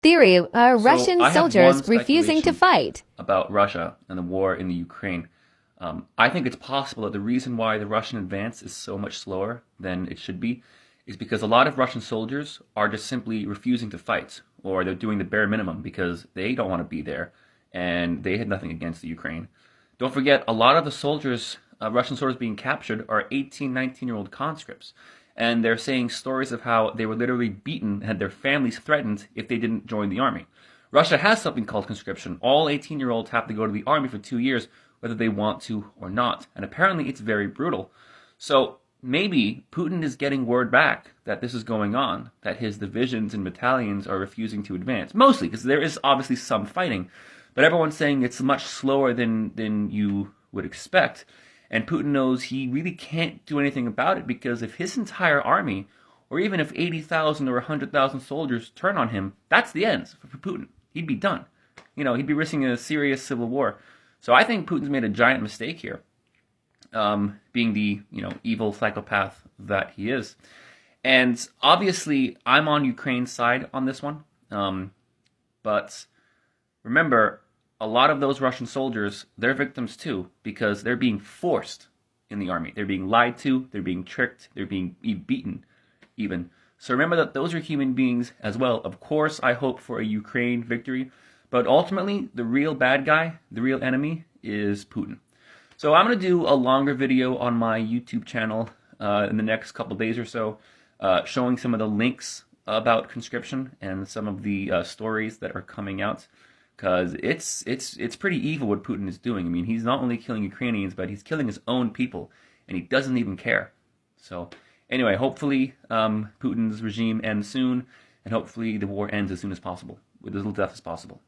theory are So Russian I have soldiers one refusing to speculation fight. about Russia and the war in the Ukraine. I think it's possible that the reason why the Russian advance is so much slower than it should be is because a lot of Russian soldiers are just simply refusing to fight, or they're doing the bare minimum because they don't want to be there and they had nothing against the Ukraine. Don't forget, a lot of the soldiers, Russian soldiers being captured, are 18, 19-year-old conscripts. And they're saying stories of how they were literally beaten and had their families threatened if they didn't join the army. Russia has something called conscription. All 18-year-olds have to go to the army for 2 years, whether they want to or not. And apparently it's very brutal. So maybe Putin is getting word back that this is going on, that his divisions and battalions are refusing to advance. Mostly, because there is obviously some fighting. But everyone's saying it's much slower than you would expect. And Putin knows he really can't do anything about it because if his entire army, or even if 80,000 or 100,000 soldiers turn on him, that's the end for Putin. He'd be done. He'd be risking a serious civil war. So I think Putin's made a giant mistake here, being the evil psychopath that he is. And obviously, I'm on Ukraine's side on this one. But remember, a lot of those Russian soldiers, they're victims too, because they're being forced in the army. They're being lied to, they're being tricked, they're being beaten even. So remember that those are human beings as well. Of course, I hope for a Ukraine victory, but ultimately, the real bad guy, the real enemy, is Putin. So I'm going to do a longer video on my YouTube channel in the next couple days or so, showing some of the links about conscription and some of the stories that are coming out. Because it's pretty evil what Putin is doing. I mean, he's not only killing Ukrainians, but he's killing his own people, and he doesn't even care. So anyway, hopefully Putin's regime ends soon, and hopefully the war ends as soon as possible, with as little death as possible.